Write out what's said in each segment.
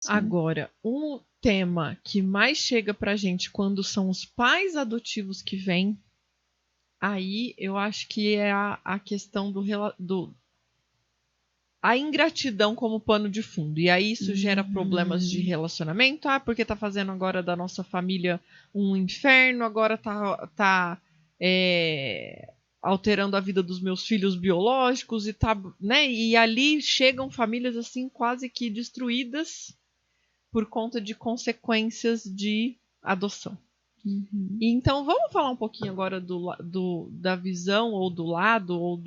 Sim. Agora, um tema que mais chega pra gente quando são os pais adotivos que vêm, aí eu acho que é a questão a ingratidão como pano de fundo. E aí isso gera problemas de relacionamento. Ah, porque tá fazendo agora da nossa família um inferno, agora tá alterando a vida dos meus filhos biológicos e tá, né? E ali chegam famílias assim quase que destruídas por conta de consequências de adoção. Então, vamos falar um pouquinho agora da visão, ou do lado, ou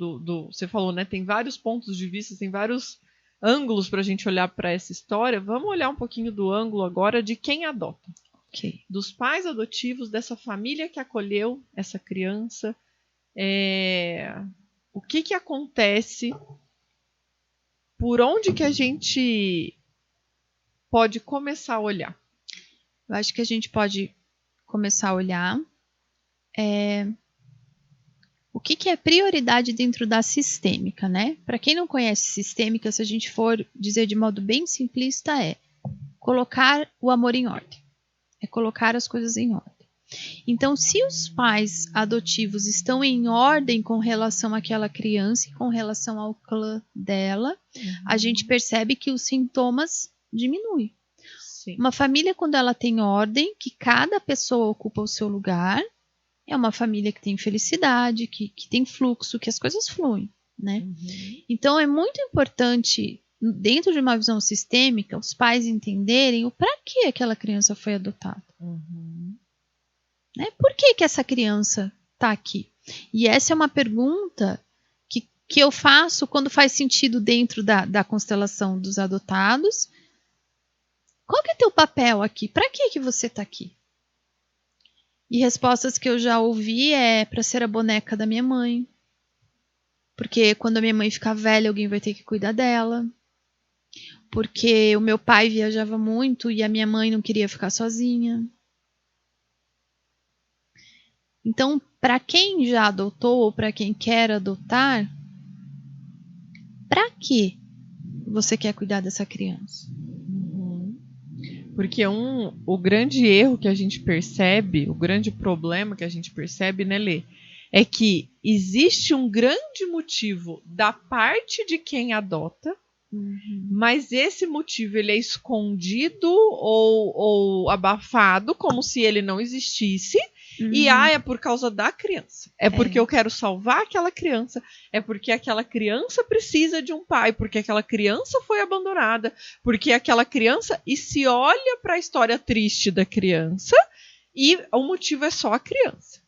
você falou, né? Tem vários pontos de vista, tem vários ângulos para a gente olhar para essa história. Vamos olhar um pouquinho do ângulo agora de quem adota. Okay. Dos pais adotivos, dessa família que acolheu essa criança. O que acontece? Por onde que a gente pode começar a olhar? Eu acho que a gente pode começar a olhar o que é prioridade dentro da sistêmica, né? Para quem não conhece sistêmica, se a gente for dizer de modo bem simplista, é colocar o amor em ordem, é colocar as coisas em ordem. Então, se os pais adotivos estão em ordem com relação àquela criança e com relação ao clã dela, a gente percebe que os sintomas diminuem. Sim. Uma família, quando ela tem ordem, que cada pessoa ocupa o seu lugar, é uma família que tem felicidade, que tem fluxo, que as coisas fluem, né? Então, é muito importante, dentro de uma visão sistêmica, os pais entenderem o para que aquela criança foi adotada. Né? Por que essa criança está aqui? E essa é uma pergunta que eu faço quando faz sentido dentro da constelação dos adotados. Qual que é teu papel aqui? Para que você está aqui? E respostas que eu já ouvi é para ser a boneca da minha mãe. Porque quando a minha mãe ficar velha, alguém vai ter que cuidar dela. Porque o meu pai viajava muito e a minha mãe não queria ficar sozinha. Então, para quem já adotou ou para quem quer adotar, para que você quer cuidar dessa criança? Porque o grande erro que a gente percebe, o grande problema que a gente percebe, né, Lê, é que existe um grande motivo da parte de quem adota, mas esse motivo ele é escondido ou abafado, como se ele não existisse. E é por causa da criança. É porque eu quero salvar aquela criança. É porque aquela criança precisa de um pai. Porque aquela criança foi abandonada. Porque aquela criança... E se olha para a história triste da criança e o motivo é só a criança.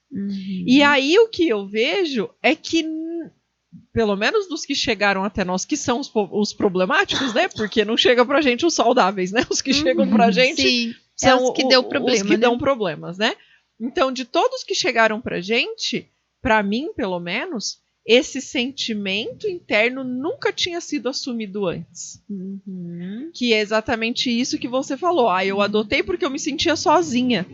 E aí o que eu vejo é que, pelo menos dos que chegaram até nós, que são os problemáticos, né? Porque não chega pra gente os saudáveis, né? Os que chegam pra gente Sim, são os que deu problema, os que dão problemas, né? Então, de todos que chegaram pra gente, pra mim, pelo menos, esse sentimento interno nunca tinha sido assumido antes. Que é exatamente isso que você falou. Eu adotei porque eu me sentia sozinha.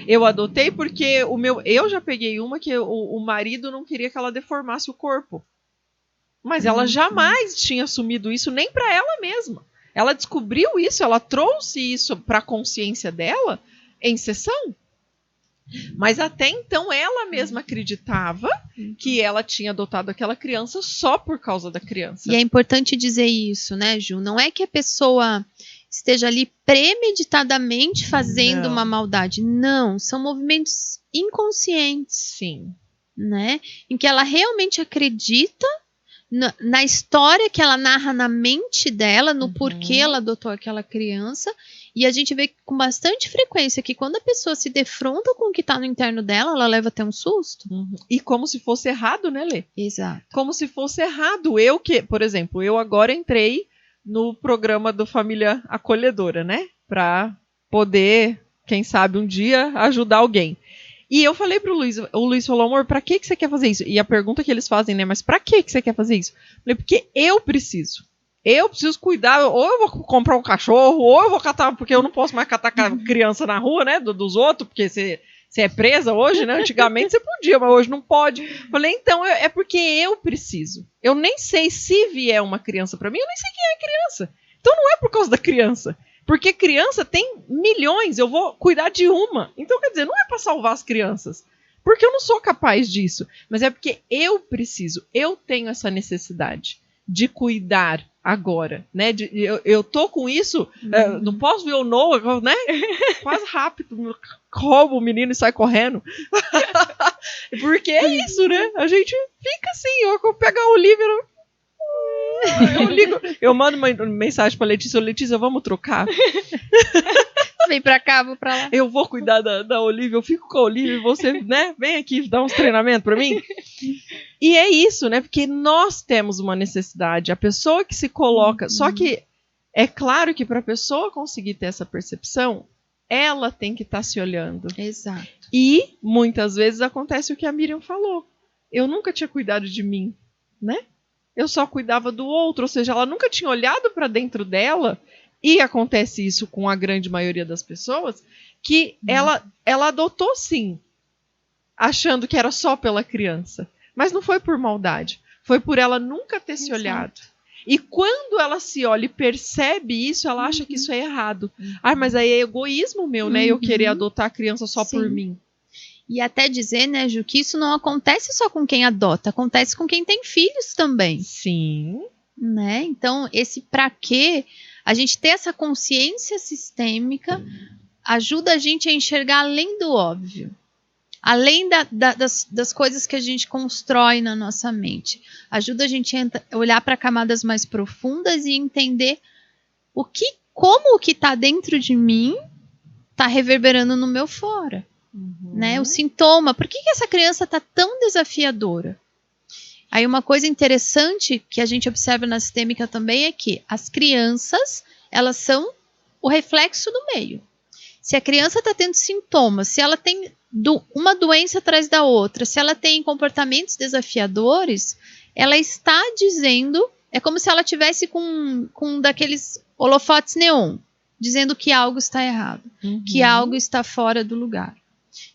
Eu adotei porque eu já peguei uma que o marido não queria que ela deformasse o corpo. Mas ela jamais tinha assumido isso nem pra ela mesma. Ela descobriu isso, ela trouxe isso pra consciência dela em sessão. Mas até então ela mesma acreditava que ela tinha adotado aquela criança só por causa da criança. E é importante dizer isso, né, Ju? Não é que a pessoa esteja ali premeditadamente fazendo uma maldade. Não, são movimentos inconscientes. Sim. Né? Em que ela realmente acredita na história que ela narra na mente dela, no porquê ela adotou aquela criança. E a gente vê com bastante frequência que quando a pessoa se defronta com o que está no interno dela, ela leva até um susto. E como se fosse errado, né, Lê? Exato. Como se fosse errado. Por exemplo, eu agora entrei no programa do Família Acolhedora, né? Para poder, quem sabe, um dia ajudar alguém. E eu falei pro Luiz, o Luiz falou, amor, pra que você quer fazer isso? E a pergunta que eles fazem, né, mas pra que você quer fazer isso? Eu falei, porque eu preciso cuidar, ou eu vou comprar um cachorro, ou eu vou catar, porque eu não posso mais catar criança na rua, né, dos outros, porque você é presa hoje, né, antigamente você podia, mas hoje não pode. Eu falei, então, é porque eu preciso. Eu nem sei se vier uma criança pra mim, eu nem sei quem é a criança. Então não é por causa da criança. Porque criança tem milhões, eu vou cuidar de uma. Então, quer dizer, não é para salvar as crianças. Porque eu não sou capaz disso. Mas é porque eu preciso, eu tenho essa necessidade de cuidar agora, né? Eu tô com isso, não posso ver o Noah, né? Quase rápido, rouba o menino e sai correndo. Porque é isso, né? A gente fica assim, eu pego a Olivia, eu ligo, eu mando uma mensagem pra Letícia, vamos trocar? Vem pra cá, vou pra lá. Eu vou cuidar da Olivia, eu fico com a Olivia e você, né, vem aqui dar uns treinamentos pra mim. E é isso, né, porque nós temos uma necessidade, a pessoa que se coloca, só que é claro que pra pessoa conseguir ter essa percepção, ela tem que estar se olhando. Exato. E muitas vezes acontece o que a Miriam falou. Eu nunca tinha cuidado de mim, né? Eu só cuidava do outro, ou seja, ela nunca tinha olhado para dentro dela, e acontece isso com a grande maioria das pessoas, que ela adotou sim, achando que era só pela criança, mas não foi por maldade, foi por ela nunca ter se olhado. E quando ela se olha e percebe isso, ela acha que isso é errado. Ah, mas aí é egoísmo meu, né? Eu querer adotar a criança só por mim. E até dizer, né, Ju, que isso não acontece só com quem adota, acontece com quem tem filhos também. Sim. Né? Então, esse pra quê, a gente ter essa consciência sistêmica ajuda a gente a enxergar além do óbvio. Além das coisas que a gente constrói na nossa mente. Ajuda a gente a olhar para camadas mais profundas e entender como o que está dentro de mim está reverberando no meu fora. Né? O sintoma. Por que essa criança está tão desafiadora? Aí uma coisa interessante que a gente observa na sistêmica também é que as crianças, elas são o reflexo do meio. Se a criança está tendo sintomas, se ela tem uma doença atrás da outra, se ela tem comportamentos desafiadores, ela está dizendo, é como se ela tivesse com daqueles holofotes neon, dizendo que algo está errado, que algo está fora do lugar.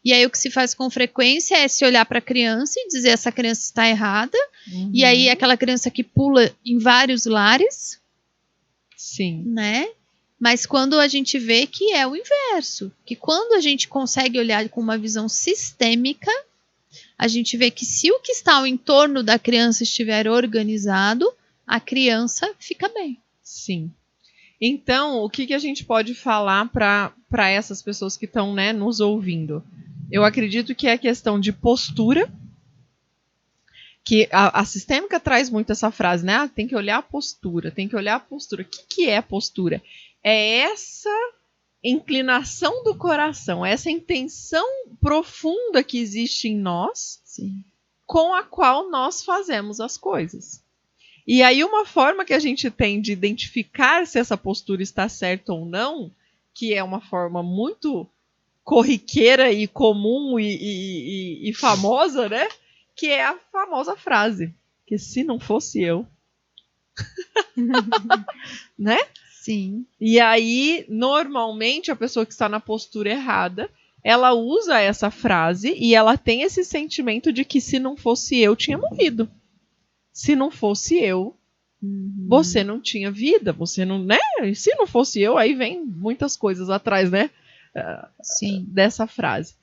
E aí o que se faz com frequência é se olhar para a criança e dizer essa criança está errada, e aí aquela criança que pula em vários lares. Sim. Né? Mas quando a gente vê que é o inverso, que quando a gente consegue olhar com uma visão sistêmica, a gente vê que se o que está ao entorno da criança estiver organizado, a criança fica bem. Sim. Então, o que a gente pode falar para essas pessoas que estão, né, nos ouvindo? Eu acredito que é a questão de postura, que a sistêmica traz muito essa frase, né? Tem que olhar a postura, tem que olhar a postura. O que é postura? É essa inclinação do coração, essa intenção profunda que existe em nós, sim, com a qual nós fazemos as coisas. E aí uma forma que a gente tem de identificar se essa postura está certa ou não, que é uma forma muito corriqueira e comum e famosa, né? Que é a famosa frase, que se não fosse eu... né? Sim. E aí, normalmente, a pessoa que está na postura errada, ela usa essa frase e ela tem esse sentimento de que se não fosse eu, tinha morrido. Se não fosse eu, você não tinha vida, você não, né? E se não fosse eu, aí vem muitas coisas atrás, né? Sim. Dessa frase.